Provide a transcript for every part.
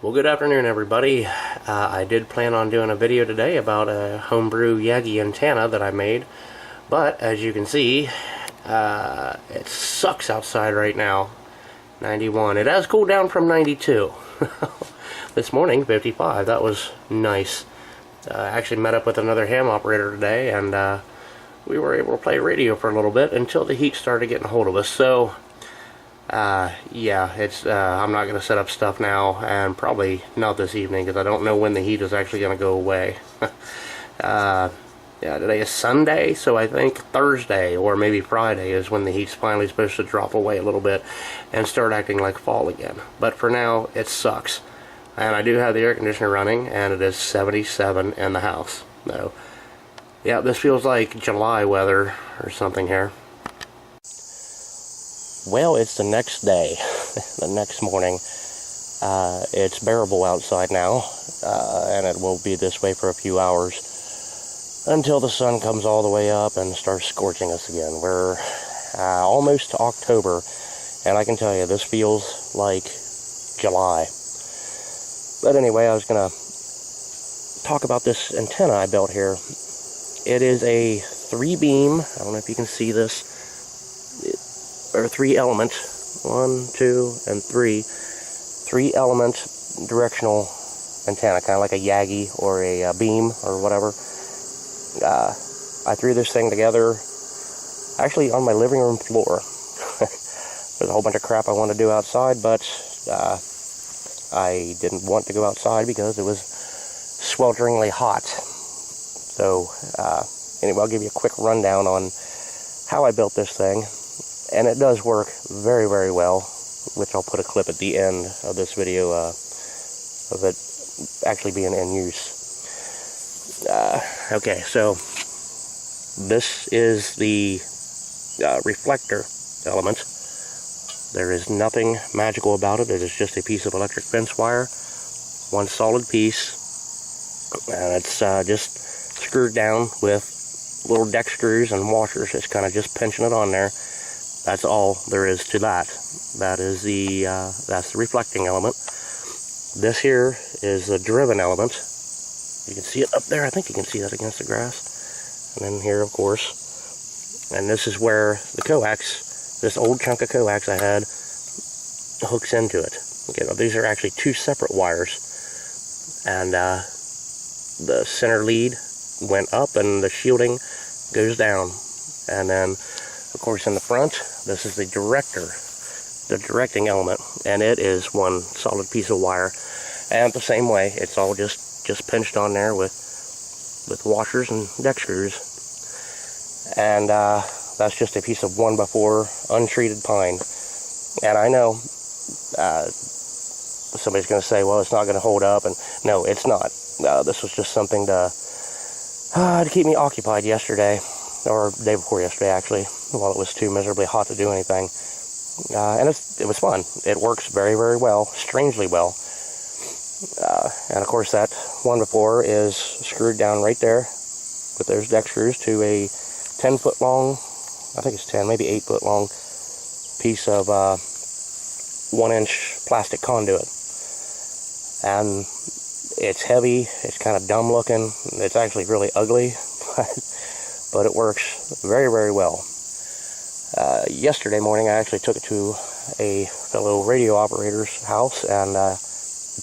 Well, good afternoon, everybody. I did plan on doing a video today about a homebrew Yagi antenna that I made, but as you can see, it sucks outside right now. 91. It has cooled down from 92. This morning, 55. That was nice. I actually met up with another ham operator today, and we were able to play radio for a little bit until the heat started getting a hold of us. So yeah, it's I'm not going to set up stuff now, and probably not this evening, because I don't know when the heat is actually going to go away. Yeah, today is Sunday, so I think Thursday or maybe Friday is when the heat's finally supposed to drop away a little bit and start acting like fall again. But for now, it sucks. And I do have the air conditioner running, and it is 77 in the house. So yeah, this feels like July weather or something here. Well, it's the next day, the next morning. It's bearable outside now, and it will be this way for a few hours until the sun comes all the way up and starts scorching us again. We're almost to October, and I can tell you, this feels like July. But anyway, I was going to talk about this antenna I built here. It is a 3-beam, I don't know if you can see this, or 3-element, 1, 2, and 3 3-element directional antenna, kind of like a Yagi or a beam or whatever. I threw this thing together actually on my living room floor. There's a whole bunch of crap I wanted to do outside, but I didn't want to go outside because it was swelteringly hot. So anyway, I'll give you a quick rundown on how I built this thing. And it does work very, very well, which I'll put a clip at the end of this video of it actually being in use. Okay, so this is the reflector element. There is nothing magical about it. It is just a piece of electric fence wire, one solid piece, and it's just screwed down with little deck screws and washers. It's kind of just pinching it on there. That's all there is to that. That is that's the reflecting element. This here is the driven element. You can see it up there. I think you can see that against the grass. And then here, of course. And this is where the coax, this old chunk of coax I had, hooks into it. Okay, now these are actually 2 separate wires. And the center lead went up and the shielding goes down. And then, of course, in the front, this is the directing element, and it is one solid piece of wire. And the same way, it's all just pinched on there with washers and deck screws. And that's just a piece of 1x4 untreated pine. And I know somebody's going to say, well, it's not going to hold up, and no, it's not. This was just something to keep me occupied yesterday, or the day before yesterday, actually, while it was too miserably hot to do anything. And it was fun. It works very, very well, strangely well. And of course, that 1x4 is screwed down right there with those deck screws to a 10-foot long, I think it's 10, maybe 8-foot long piece of 1-inch plastic conduit. And it's heavy, it's kind of dumb looking, it's actually really ugly, but it works very, very well. Yesterday morning, I actually took it to a fellow radio operator's house and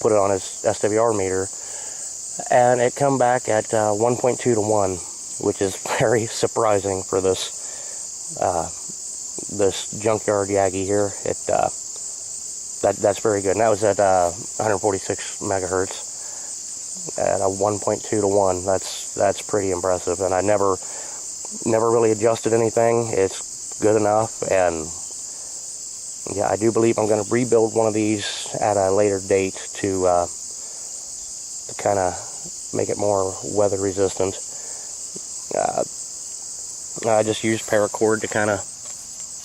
put it on his SWR meter, and it come back at 1.2 to 1, which is very surprising for this this junkyard Yagi here. That's very good. And that was at 146 megahertz at a 1.2 to 1. That's pretty impressive, and I never really adjusted anything. It's good enough. And yeah, I do believe I'm going to rebuild one of these at a later date to kind of make it more weather resistant. I just used paracord to kind of,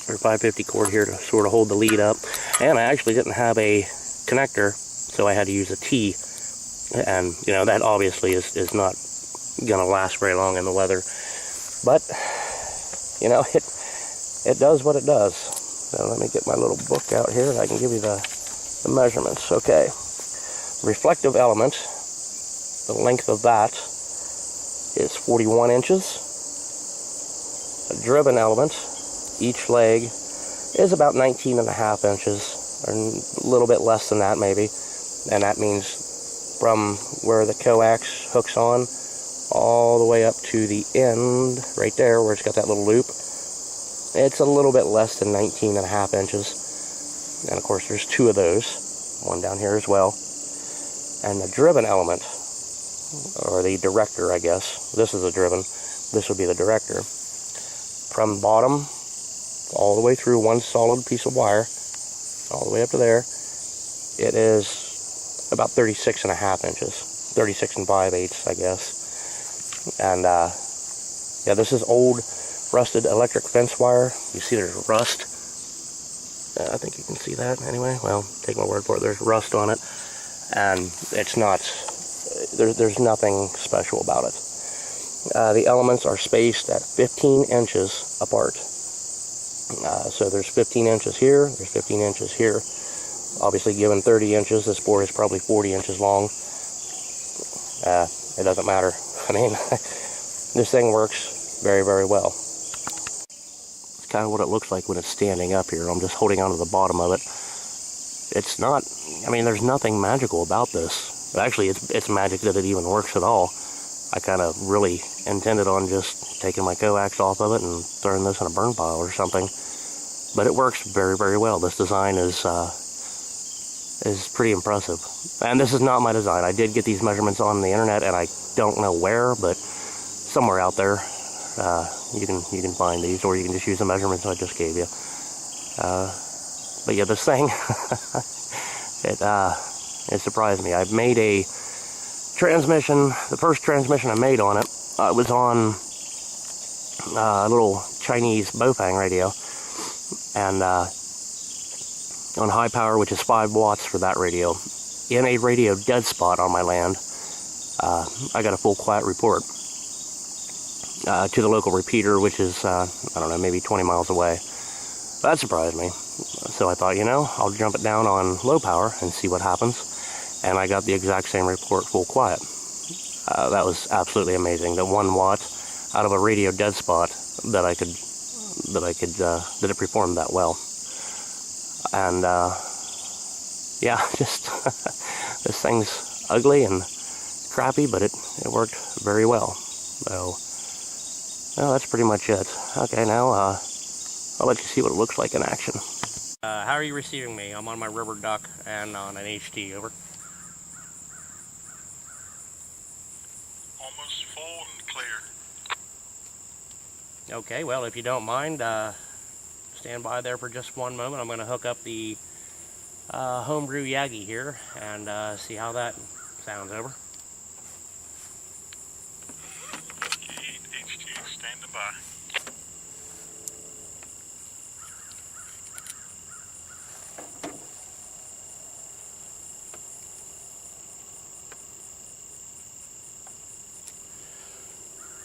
or 550 cord here to sort of hold the lead up, and I actually didn't have a connector, so I had to use a T, and you know, that obviously is not going to last very long in the weather, but you know, it does what it does. So let me get my little book out here and I can give you the measurements. Okay, reflective element, the length of that is 41 inches. A driven element, each leg is about 19.5 inches, or a little bit less than that maybe, and that means from where the coax hooks on all the way up to the end right there where it's got that little loop. It's a little bit less than 19.5 inches, and of course there's two of those, one down here as well. And the driven element, or the director, I guess, this is a driven, this would be the director, from bottom all the way through one solid piece of wire all the way up to there, it is about 36.5 inches, 36 5/8, I guess. And yeah, this is old rusted electric fence wire. You see there's rust. I think you can see that anyway. Well, take my word for it, there's rust on it, and it's not, there's nothing special about it. The elements are spaced at 15 inches apart. So there's 15 inches here, there's 15 inches here. Obviously, given 30 inches, this board is probably 40 inches long. It doesn't matter. I mean, this thing works very, very well. It's kind of what it looks like when it's standing up here. I'm just holding onto the bottom of it. It's not, I mean, there's nothing magical about this. Actually, it's magic that it even works at all. I kind of really intended on just taking my coax off of it and throwing this in a burn pile or something. But it works very, very well. This design is pretty impressive. And this is not my design. I did get these measurements on the internet, and I don't know where, but somewhere out there you can find these, or you can just use the measurements I just gave you. But yeah, this thing, it surprised me. I've made a transmission. The first transmission I made on it was on a little Chinese Bofang radio, and on high power, which is 5 watts for that radio. In a radio dead spot on my land, I got a full quiet report to the local repeater, which is, I don't know, maybe 20 miles away. That surprised me. So I thought, you know, I'll jump it down on low power and see what happens. And I got the exact same report, full quiet. That was absolutely amazing. That 1 watt out of a radio dead spot that it performed that well. And yeah, just this thing's ugly and crappy, but it worked very well. So, well, that's pretty much it. Okay, now I'll let you see what it looks like in action. How are you receiving me? I'm on my rubber duck and on an HT, over. Almost full and clear. Okay, well, if you don't mind, stand by there for just one moment. I'm going to hook up the homebrew Yagi here and see how that sounds, over. Okay, HT standing by.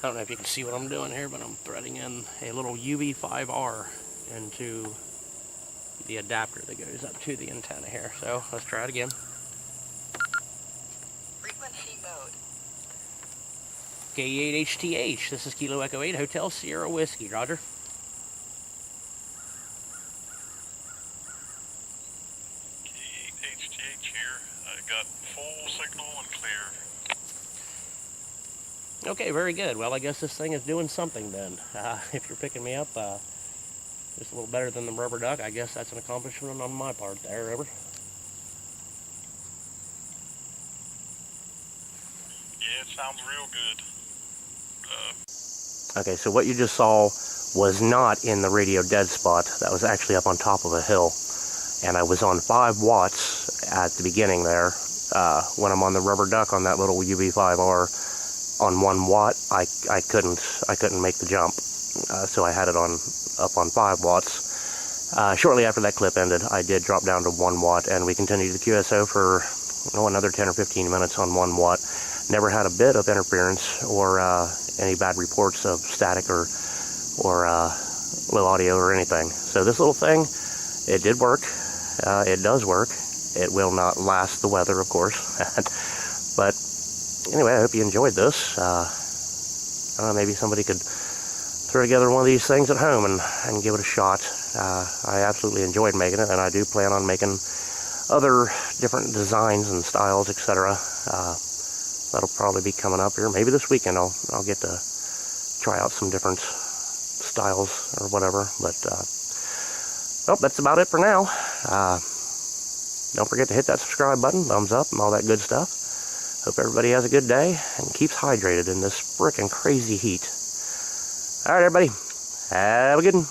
I don't know if you can see what I'm doing here, but I'm threading in a little UV5R into the adapter that goes up to the antenna here. So let's try it again. Frequency mode. K8HTH, this is Kilo Echo 8 Hotel Sierra Whiskey, Roger. K8HTH here. I got full signal and clear. Okay, very good. Well, I guess this thing is doing something then. If you're picking me up just a little better than the rubber duck, I guess that's an accomplishment on my part there, over. Yeah, it sounds real good. Okay, so what you just saw was not in the radio dead spot. That was actually up on top of a hill. And I was on 5 watts at the beginning there. When I'm on the rubber duck on that little UV5R on 1 watt, I couldn't make the jump. So I had it up on 5 watts. Shortly after that clip ended, I did drop down to 1 watt, and we continued the QSO for another 10 or 15 minutes on 1 watt. Never had a bit of interference or any bad reports of static or low audio or anything. So this little thing, it did work. It does work, It will not last the weather, of course. But anyway, I hope you enjoyed this. I don't know, maybe somebody could throw together one of these things at home and give it a shot. I absolutely enjoyed making it, and I do plan on making other different designs and styles, etc. That'll probably be coming up here. Maybe this weekend I'll get to try out some different styles or whatever. But well, that's about it for now. Don't forget to hit that subscribe button, thumbs up, and all that good stuff. Hope everybody has a good day and keeps hydrated in this frickin' crazy heat. All right, everybody, have a good one.